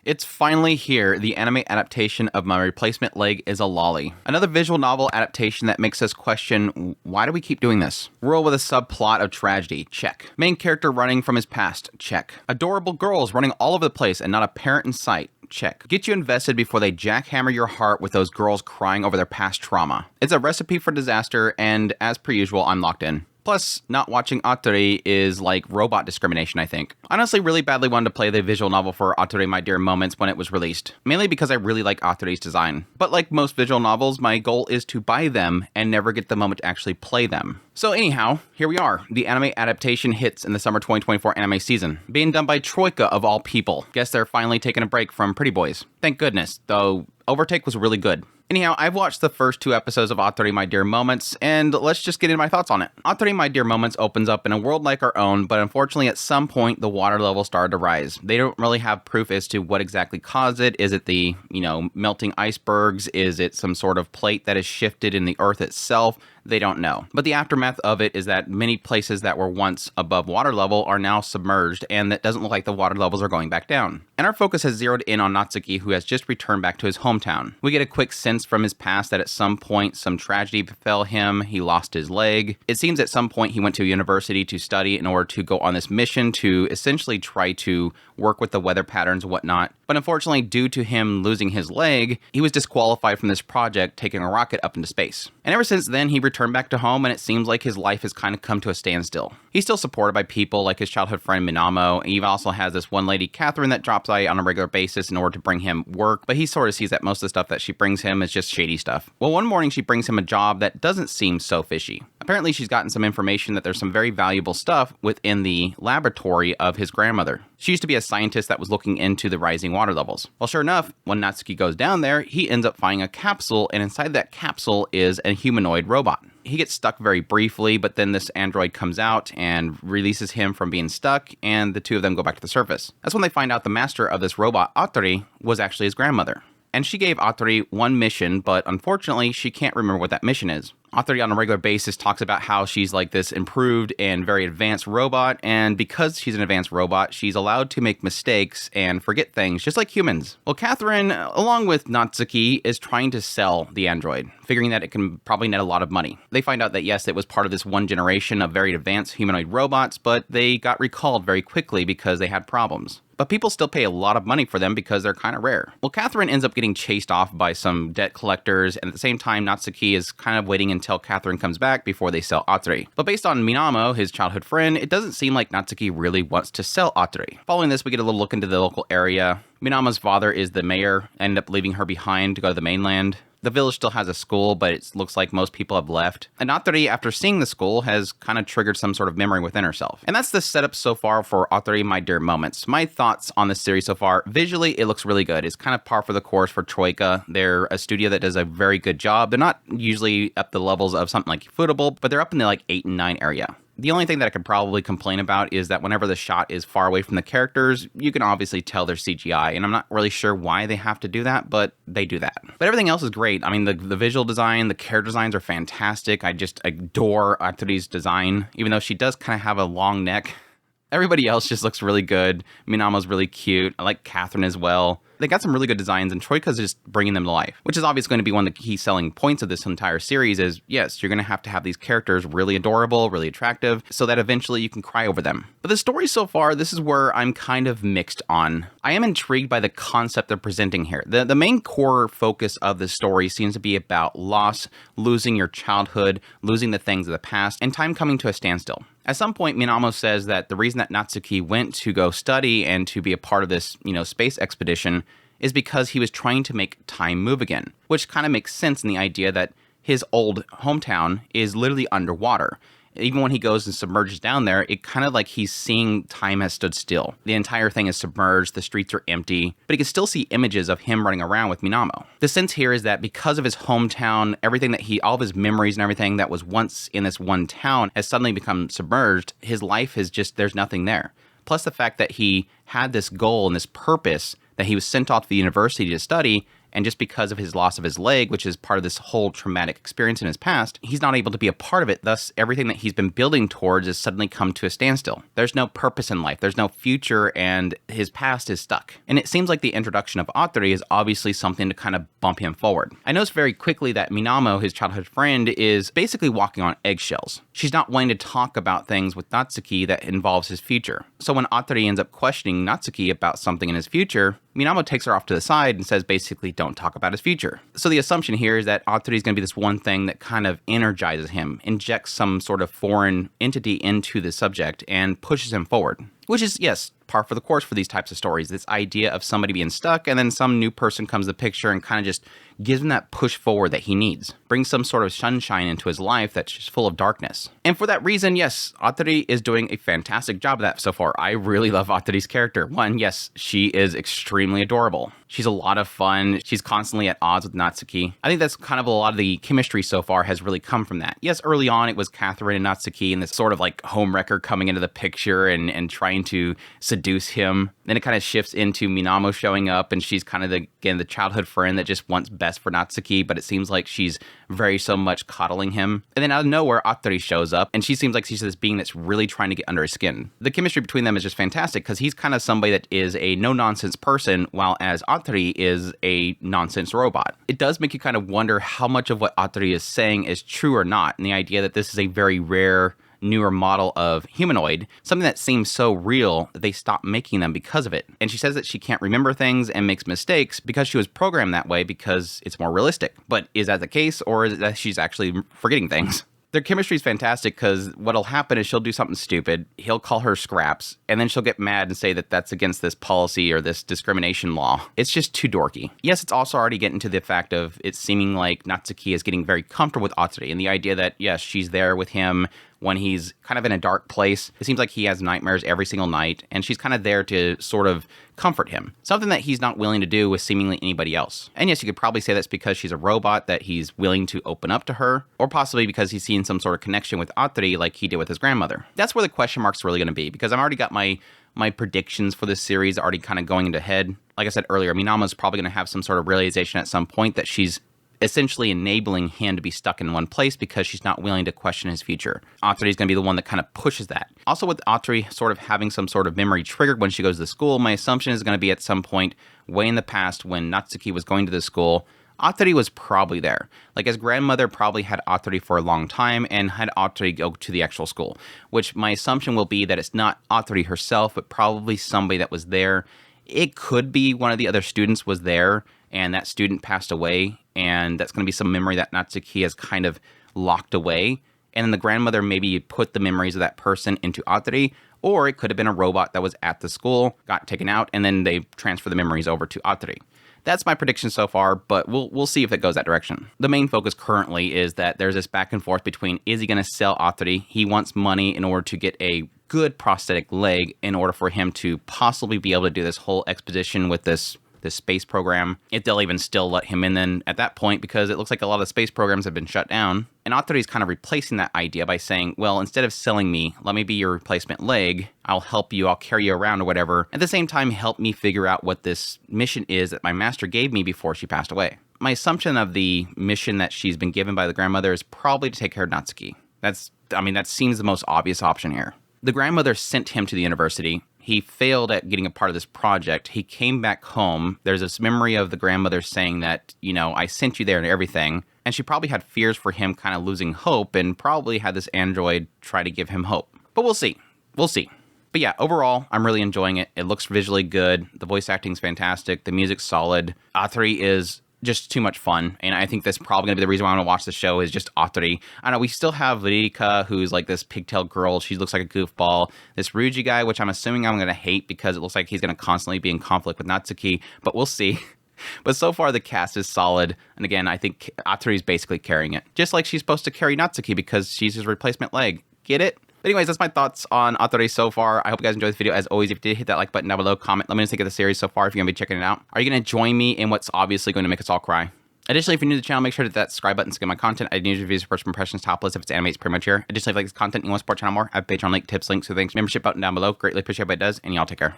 It's finally here. The anime adaptation of My Replacement Leg is a Loli. Another visual novel adaptation that makes us question, why do we keep doing this? World with a subplot of tragedy, check. Main character running from his past, check. Adorable girls running all over the place and not a parent in sight, check. Get you invested before they jackhammer your heart with those girls crying over their past trauma. It's a recipe for disaster, and as per usual, I'm locked in. Plus, not watching Atri is like robot discrimination, I think. I honestly really badly wanted to play the visual novel for Atri My Dear Moments when it was released, mainly because I really like Atri's design. But like most visual novels, my goal is to buy them and never get the moment to actually play them. So anyhow, here we are. The anime adaptation hits in the summer 2024 anime season, being done by Troika of all people. Guess they're finally taking a break from Pretty Boys. Thank goodness, though Overtake was really good. Anyhow, I've watched the first 2 episodes of Atri My Dear Moments, and let's just get into my thoughts on it. Atri My Dear Moments opens up in a world like our own, but unfortunately at some point the water level started to rise. They don't really have proof as to what exactly caused it. Is it the, melting icebergs? Is it some sort of plate that has shifted in the earth itself? They don't know. But the aftermath of it is that many places that were once above water level are now submerged, and that doesn't look like the water levels are going back down. And our focus has zeroed in on Natsuki, who has just returned back to his hometown. We get a quick sense from his past that at some point some tragedy befell him. He lost his leg. It seems at some point he went to university to study in order to go on this mission to essentially try to work with the weather patterns and whatnot. But unfortunately, due to him losing his leg, he was disqualified from this project, taking a rocket up into space. And ever since then, he returned back to home, and it seems like his life has kind of come to a standstill. He's still supported by people like his childhood friend Minamo, and he also has this one lady, Catherine, that drops by on a regular basis in order to bring him work, but he sort of sees that most of the stuff that she brings him is just shady stuff. Well, one morning she brings him a job that doesn't seem so fishy. Apparently, she's gotten some information that there's some very valuable stuff within the laboratory of his grandmother. She used to be a scientist that was looking into the rising water levels. Well, sure enough, when Natsuki goes down there, he ends up finding a capsule, and inside that capsule is a humanoid robot. He gets stuck very briefly, but then this android comes out and releases him from being stuck, and the two of them go back to the surface. That's when they find out the master of this robot, Atri, was actually his grandmother. And she gave Atri one mission, but unfortunately, she can't remember what that mission is. Atri on a regular basis talks about how she's like this improved and very advanced robot, and because she's an advanced robot, she's allowed to make mistakes and forget things, just like humans. Well, Catherine, along with Natsuki, is trying to sell the android, figuring that it can probably net a lot of money. They find out that yes, it was part of this one generation of very advanced humanoid robots, but they got recalled very quickly because they had problems. But people still pay a lot of money for them because they're kind of rare. Well, Catherine ends up getting chased off by some debt collectors, and at the same time, Natsuki is kind of waiting until Catherine comes back before they sell Atri. But based on Minamo, his childhood friend, it doesn't seem like Natsuki really wants to sell Atri. Following this, we get a little look into the local area. Minamo's father is the mayor, end up leaving her behind to go to the mainland. The village still has a school, but it looks like most people have left. And Atri, after seeing the school, has kind of triggered some sort of memory within herself. And that's the setup so far for Atri My Dear Moments. My thoughts on this series so far, visually, it looks really good. It's kind of par for the course for Troika. They're a studio that does a very good job. They're not usually up the levels of something like Footable, but they're up in the 8 and 9 area. The only thing that I could probably complain about is that whenever the shot is far away from the characters, you can obviously tell they're CGI, and I'm not really sure why they have to do that, but they do that. But everything else is great. I mean, the visual design, the character designs are fantastic. I just adore Atri's design, even though she does kind of have a long neck. Everybody else just looks really good. Minamo's really cute. I like Catherine as well. They got some really good designs, and Troika's just bringing them to life, which is obviously going to be one of the key selling points of this entire series is, yes, you're going to have these characters really adorable, really attractive, so that eventually you can cry over them. But the story so far, this is where I'm kind of mixed on. I am intrigued by the concept they're presenting here. The main core focus of the story seems to be about loss, losing your childhood, losing the things of the past, and time coming to a standstill. At some point, Minamo says that the reason that Natsuki went to go study and to be a part of this, space expedition is because he was trying to make time move again, which kind of makes sense in the idea that his old hometown is literally underwater. Even when he goes and submerges down there, it kind of like he's seeing time has stood still. The entire thing is submerged, the streets are empty, but he can still see images of him running around with Minamo. The sense here is that because of his hometown, everything that all of his memories and everything that was once in this one town has suddenly become submerged. His life is just, there's nothing there. Plus the fact that he had this goal and this purpose that he was sent off to the university to study, And just because of his loss of his leg, which is part of this whole traumatic experience in his past, he's not able to be a part of it. Thus, everything that he's been building towards has suddenly come to a standstill. There's no purpose in life. There's no future, and his past is stuck. And it seems like the introduction of Atri is obviously something to kind of bump him forward. I noticed very quickly that Minamo, his childhood friend, is basically walking on eggshells. She's not willing to talk about things with Natsuki that involves his future. So when Atri ends up questioning Natsuki about something in his future, Minamo takes her off to the side and says basically don't talk about his future. So the assumption here is that Atri is going to be this one thing that kind of energizes him, injects some sort of foreign entity into the subject, and pushes him forward. Which is, yes, par for the course for these types of stories. This idea of somebody being stuck and then some new person comes to the picture and kind of just gives him that push forward that he needs. Brings some sort of sunshine into his life that's just full of darkness. And for that reason, yes, Atri is doing a fantastic job of that so far. I really love Atri's character. One, yes, she is extremely adorable. She's a lot of fun. She's constantly at odds with Natsuki. I think that's kind of a lot of the chemistry so far has really come from that. Yes, early on it was Catherine and Natsuki and this sort of like homewrecker coming into the picture and trying to seduce him. Then it kind of shifts into Minamo showing up and she's kind of the childhood friend that just wants best for Natsuki, but it seems like she's very so much coddling him. And then out of nowhere, Atri shows up and she seems like she's this being that's really trying to get under his skin. The chemistry between them is just fantastic because he's kind of somebody that is a no-nonsense person, while as Atri is a nonsense robot. It does make you kind of wonder how much of what Atri is saying is true or not, and the idea that this is a very rare newer model of humanoid, something that seems so real that they stopped making them because of it. And she says that she can't remember things and makes mistakes because she was programmed that way because it's more realistic. But is that the case, or is it that she's actually forgetting things? Their chemistry is fantastic because what'll happen is she'll do something stupid, he'll call her scraps, and then she'll get mad and say that that's against this policy or this discrimination law. It's just too dorky. Yes, it's also already getting to the fact of it seeming like Natsuki is getting very comfortable with Atri and the idea that, yes, she's there with him when he's kind of in a dark place. It seems like he has nightmares every single night, and she's kind of there to sort of comfort him. Something that he's not willing to do with seemingly anybody else. And yes, you could probably say that's because she's a robot that he's willing to open up to her, or possibly because he's seen some sort of connection with Atri like he did with his grandmother. That's where the question mark's really going to be, because I've already got my predictions for this series already kind of going into head. Like I said earlier, Minamo's probably going to have some sort of realization at some point that she's essentially enabling him to be stuck in one place because she's not willing to question his future. Atri is going to be the one that kind of pushes that. Also, with Atri sort of having some sort of memory triggered when she goes to school, my assumption is going to be at some point way in the past when Natsuki was going to the school, Atri was probably there. Like his grandmother probably had Atri for a long time and had Atri go to the actual school, which my assumption will be that it's not Atri herself, but probably somebody that was there. It could be one of the other students was there and that student passed away, and that's going to be some memory that Natsuki has kind of locked away. And then the grandmother maybe put the memories of that person into Atri, or it could have been a robot that was at the school, got taken out, and then they transfer the memories over to Atri. That's my prediction so far, but we'll see if it goes that direction. The main focus currently is that there's this back and forth between, is he going to sell Atri? He wants money in order to get a good prosthetic leg in order for him to possibly be able to do this whole expedition with this space program, if they'll even still let him in then at that point, because it looks like a lot of space programs have been shut down. And Atri is kind of replacing that idea by saying, well, instead of selling me, let me be your replacement leg. I'll help you. I'll carry you around or whatever. At the same time, help me figure out what this mission is that my master gave me before she passed away. My assumption of the mission that she's been given by the grandmother is probably to take care of Natsuki. That seems the most obvious option here. The grandmother sent him to the university. He failed at getting a part of this project. He came back home. There's this memory of the grandmother saying that, I sent you there and everything. And she probably had fears for him kind of losing hope and probably had this android try to give him hope. But we'll see. We'll see. But yeah, overall, I'm really enjoying it. It looks visually good. The voice acting's fantastic. The music's solid. Atri is just too much fun, and I think that's probably going to be the reason why I want to watch the show is just Atri. I know we still have Lirika, who's like this pigtail girl. She looks like a goofball. This Ryuji guy, which I'm assuming I'm going to hate because it looks like he's going to constantly be in conflict with Natsuki, but we'll see. But so far, the cast is solid, and again, I think Atri is basically carrying it. Just like she's supposed to carry Natsuki because she's his replacement leg. Get it? But anyways, that's my thoughts on Atri so far. I hope you guys enjoyed this video. As always, if you did, hit that like button down below, comment. Let me know what you think of the series so far if you're going to be checking it out. Are you going to join me in what's obviously going to make us all cry? Additionally, if you're new to the channel, make sure to hit that subscribe button to get my content. I do reviews, first impressions, top list. If it's anime, it's pretty much here. Additionally, if you like this content and you want to support the channel more, I have Patreon link, tips, links, so thanks. Membership button down below. Greatly appreciate what it does, and y'all take care.